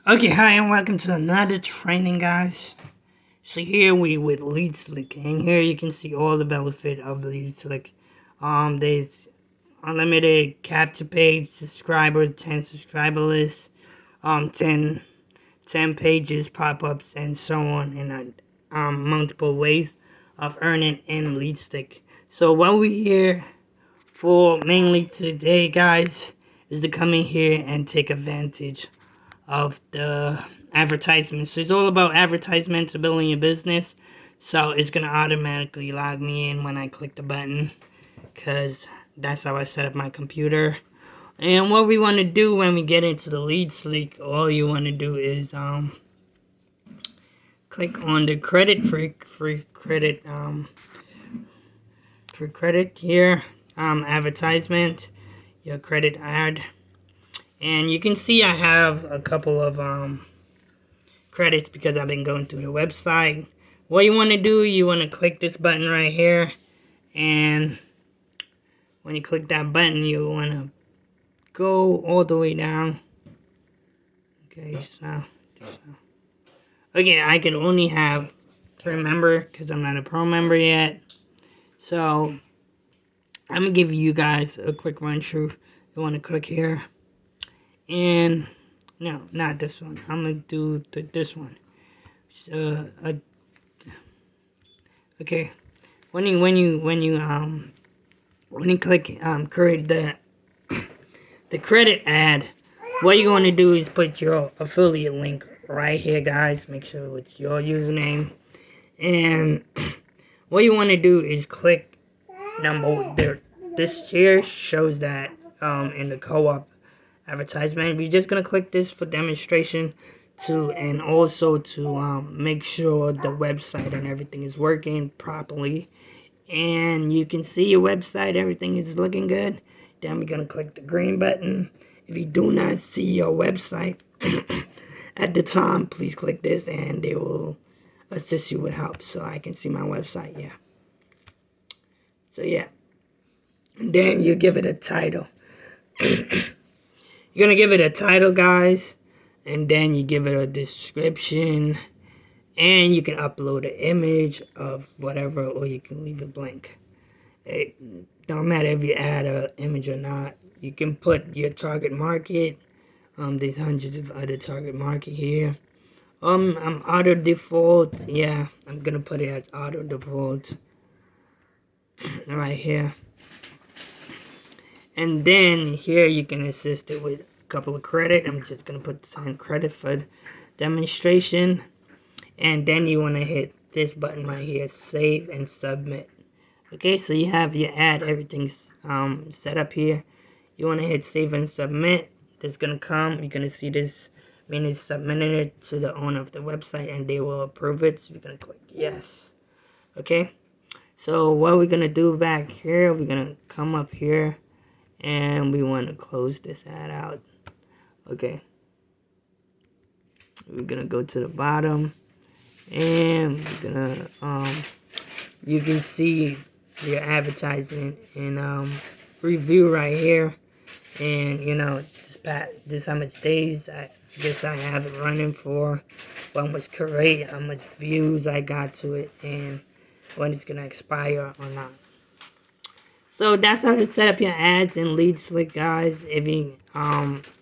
Okay, hi and welcome to another training, guys. So here we with Lead Slick, and here you can see all the benefit of Lead Slick. There's unlimited capture page, subscriber, 10 subscriber list, 10 pages, pop-ups, and so on, and multiple ways of earning in Lead Stick. So what we here for mainly today, guys, is to come in here and take advantage of the advertisements. It's all about advertisements to building your business. So it's gonna automatically log me in when I click the button, because that's how I set up my computer. And what we want to do when we get into the Lead Slick, all you want to do is click on the credit free credit for credit here, advertisement, your credit ad. And you can see I have a couple of credits because I've been going through the website. What you want to do, you want to click this button right here, and when you click that button, you want to go all the way down. Okay, so okay, I can only have 3 member because I'm not a pro member yet. So I'm gonna give you guys a quick run through. You want to click here, and no, not this one. I'm gonna do this one. So okay, when you click create the credit ad, what you're going to do is put your affiliate link right here, guys. Make sure it's your username, and what you want to do is click number there. This here shows that in the co-op advertisement. We're just gonna click this for demonstration to, and also to make sure the website and everything is working properly. And you can see your website, everything is looking good. Then we're gonna click the green button. If you do not see your website at the time, please click this and they will assist you with help so I can see my website. Yeah. So yeah. And then you give it a title. You're gonna give it a title, guys, and then you give it a description, and you can upload an image of whatever, or you can leave it blank. It don't matter if you add an image or not. You can put your target market. There's hundreds of other target market here. I'm auto default. Yeah, I'm gonna put it as auto default right here. And then here you can assist it with a couple of credit. I'm just gonna put some credit for demonstration. And then you want to hit this button right here, save and submit. Okay, so you have your ad, everything's set up here. You want to hit save and submit. This is gonna come. You're gonna see this mean it's submitted it to the owner of the website, and they will approve it. So you're gonna click yes. Okay. So what we're gonna do back here, we're gonna come up here, and we want to close this ad out. Okay. We're gonna go to the bottom, and we're gonna you can see your advertisement and review right here, and you know this how much days I guess I have it running for, what was correct, how much views I got to it, and when it's gonna expire or not. So that's how to set up your ads in Lead Slick, guys. If you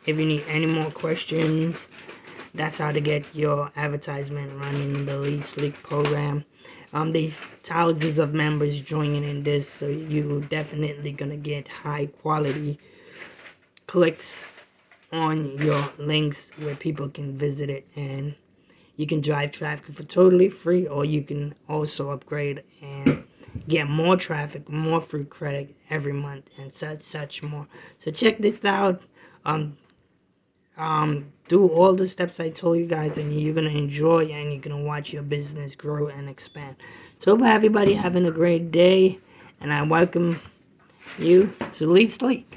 need any more questions, that's how to get your advertisement running in the Lead Slick program. There's thousands of members joining in this, so you definitely gonna get high quality clicks on your links where people can visit it, and you can drive traffic for totally free, or you can also upgrade and get more traffic, more free credit every month, and such more. So check this out. Do all the steps I told you guys, and you're gonna enjoy, and you're gonna watch your business grow and expand. So hope everybody having a great day, and I welcome you to Lead Sleep.